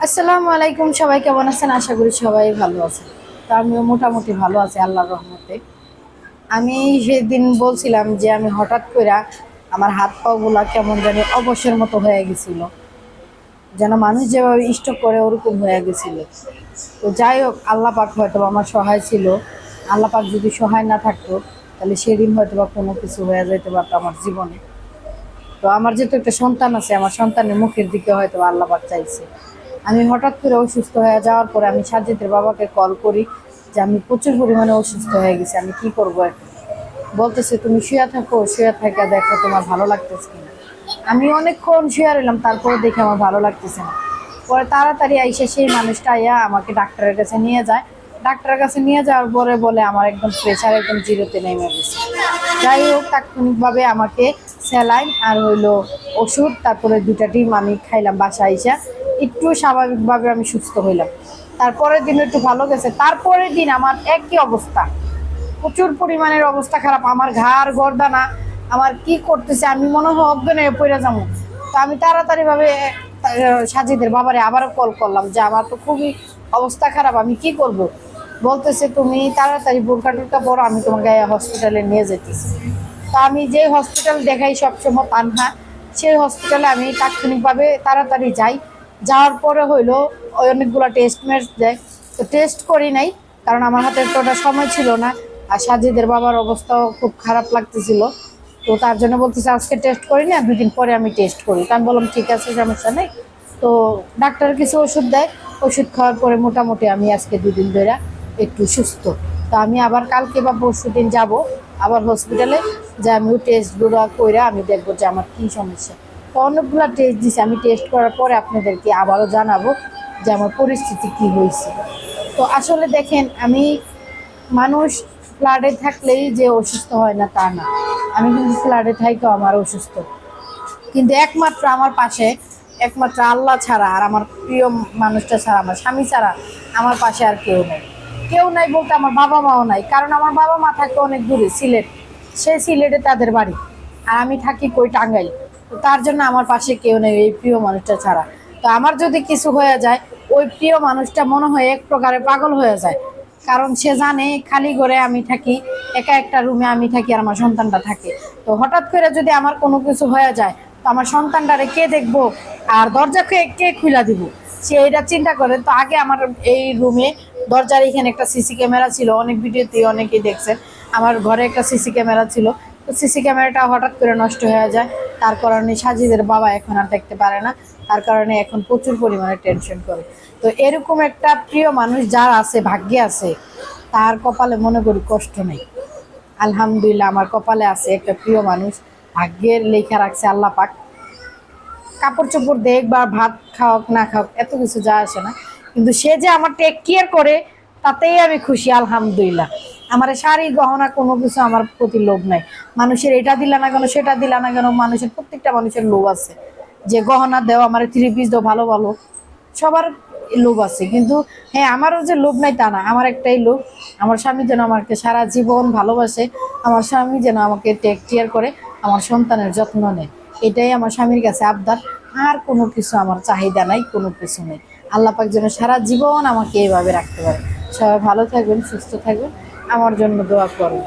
আসসালামু আলাইকুম, সবাই কেমন আছেন? আশা করি সবাই ভালো আছেন। তো আমিও মোটামুটি ভালো আছি আল্লাহর রহমতে। আমি সেদিন বলছিলাম যে আমি হঠাৎ করে আমার হাত পা গুলা কেমন জানি অবশের মতো হয়ে গেছিল, যেন মানুষ যেভাবে স্ট্রোক করে ওরকম হয়ে গেছিল। তো যাই হোক, আল্লাহ পাক হয়তো আমার সহায় ছিল। আল্লাহ পাক যদি সহায় না থাকতো তাহলে সেদিন হয়তো বা কোনো কিছু হয়ে যেতে পারতো আমার জীবনে। তো আমার যেহেতু একটা সন্তান আছে, আমার সন্তানের মুখের দিকে হয়তো আল্লাহ পাক চাইছে। আমি হঠাৎ করে অসুস্থ হয়ে যাওয়ার পরে আমি সাজিদের বাবাকে কল করি যে আমি প্রচুর পরিমাণে অসুস্থ হয়ে গেছি, আমি কি করবো এখন। বলতেছে তুমি শুয়ে থাকো, শুয়ে থাকা দেখো তোমার ভালো লাগতেছে কিনা। আমি অনেকক্ষণ শুয়ে রইলাম, তারপরে দেখে আমার ভালো লাগতেছে না। পরে তাড়াতাড়ি আইসে সেই মানুষটা আইয়া আমাকে ডাক্তারের কাছে নিয়ে যায়। ডাক্তারের কাছে নিয়ে যাওয়ার পরে বলে আমার একদম প্রেশার একদম জিরোতে নেমে গেছে। যাই হোক, তাৎক্ষণিকভাবে আমাকে স্যালাইন আর হইলো ওষুধ, তারপরে 2টা ডিম আমি খাইলাম বাসায় আইসা। একটু স্বাভাবিকভাবে আমি সুস্থ হইলাম। তারপরের দিন একটু ভালো গেছে, তারপরের দিন আমার একই অবস্থা, প্রচুর পরিমাণের অবস্থা খারাপ। আমার ঘাড় গর্দানা আমার কি করতেছে, আমি মনে হয় অজ্ঞান হয়ে পড়ে যাবো। তো আমি তাড়াতাড়ি ভাবে সাজিদের বাবারে আবারও কল করলাম যে আমার তো খুবই অবস্থা খারাপ, আমি কি করব। বলতেছে তুমি তাড়াতাড়ি বোরকা টোরকা পরো, আমি তোমাকে হসপিটালে নিয়ে যেতেছি। তো আমি যে হসপিটাল দেখাই সবসময় পানহা, সেই হসপিটালে আমি তাৎক্ষণিকভাবে তাড়াতাড়ি যাই। যাওয়ার পরে হইলো ওই অনেকগুলো টেস্ট মেস্ট দেয়। তো টেস্ট করি নাই, কারণ আমার হাতে তোটা সময় ছিল না। আর সাজিদের বাবার অবস্থাও খুব খারাপ লাগতেছিল। তো তার জন্য বলতেছে আজকে টেস্ট করি না, 2 দিন পরে আমি টেস্ট করি। তো আমি বললাম ঠিক আছে, সমস্যা নেই। তো ডাক্তার কিছু ওষুধ দেয়, ওষুধ খাওয়ার পরে মোটামুটি আমি আজকে 2 দিন ধরে একটু সুস্থ। তো আমি আবার কালকে বা পরশু দিন যাবো আবার হসপিটালে, যে আমিও টেস্টগুলো করে আমি দেখবো যে আমার কী সমস্যা। তো অনেকগুলো টেস্ট দিছি, আমি টেস্ট করার পরে আপনাদেরকে আবারও জানাবো যে আমার পরিস্থিতি কি হয়েছে। তো আসলে দেখেন, আমি মানুষ ফ্লাডে থাকলেই যে অসুস্থ হয় না তা না। আমি কিন্তু ফ্লাডে থাইকেও আমার অসুস্থ, কিন্তু একমাত্র আমার পাশে একমাত্র আল্লাহ ছাড়া আর আমার প্রিয় মানুষটা ছাড়া, আমার স্বামী ছাড়া আমার পাশে আর কেউ নেই। কেউ নাই বলতে আমার বাবা মাও নাই, কারণ আমার বাবা মা থাকে অনেক দূরে, সিলেট। সেই সিলেটে তাদের বাড়ি, আর আমি থাকি কই টাঙ্গাইল। তো তার জন্য আমার পাশে কেউ নেই এই প্রিয় মানুষটা ছাড়া। তো আমার যদি কিছু হয়ে যায়, ওই প্রিয় মানুষটা মনে হয় এক প্রকারে পাগল হয়ে যায়, কারণ সে জানে খালি ঘরে আমি থাকি, একা একটা রুমে আমি থাকি আর আমার সন্তানটা থাকে। তো হঠাৎ করে যদি আমার কোনো কিছু হয়ে যায়, তো আমার সন্তানটারে কে দেখবো আর দরজা কে কে খুলে দিব, সে এটা চিন্তা করে। তো আগে আমার এই রুমে দরজার এখানে একটা সিসি ক্যামেরা ছিল, অনেক ভিডিওতে অনেকেই দেখছেন। আমার ঘরে একটা সিসি ক্যামেরা ছিল। তো সিসি ক্যামেরাটা হঠাৎ করে নষ্ট হয়ে যায়, তার কারণে সাজিদের বাবা এখন আর দেখতে পারে না। তার কারণে এখন প্রচুর পরিমাণে টেনশন করে। তো এরকম একটা প্রিয় মানুষ যার আছে, ভাগ্যে আছে, তার কপালে মনে করি কষ্ট নেই। আলহামদুলিল্লাহ আমার কপালে আছে একটা প্রিয় মানুষ, ভাগ্যের লেখা রাখছে আল্লাহ পাক। কাপড় চোপড় দেখ বা ভাত খাওয়াক না খাওয়াক এত কিছু যা আসে না, কিন্তু সে যে আমার টেক কেয়ার করে তাতেই আমি খুশি আলহামদুলিল্লাহ। আমার শাড়ি গহনা কোনো কিছু আমার প্রতি লোভ নাই। মানুষের এটা দিলা না কেন, সেটা দিলা না কেন, মানুষের প্রত্যেকটা মানুষের লোভ আছে যে গহনা দেও, আমার 3 পিস দাও, ভালো ভালো সবার লোভ আছে। কিন্তু হ্যাঁ, আমারও যে লোভ নাই তা না, আমার একটাই লোভ, আমার স্বামী যেন আমাকে সারা জীবন ভালোবাসে, আমার স্বামী যেন আমাকে টেক কেয়ার করে, আমার সন্তানের যত্ন নেয়। এটাই আমার স্বামীর কাছে আবদার। আর কোনো কিছু আমার চাহিদা নাই, কোনো কিছু নেই। আল্লাহ পাক যেন সারা জীবন আমাকে এইভাবে রাখতে পারে। সবাই ভালো থাকবেন, সুস্থ থাকবেন, আমার জন্য দোয়া করবেন।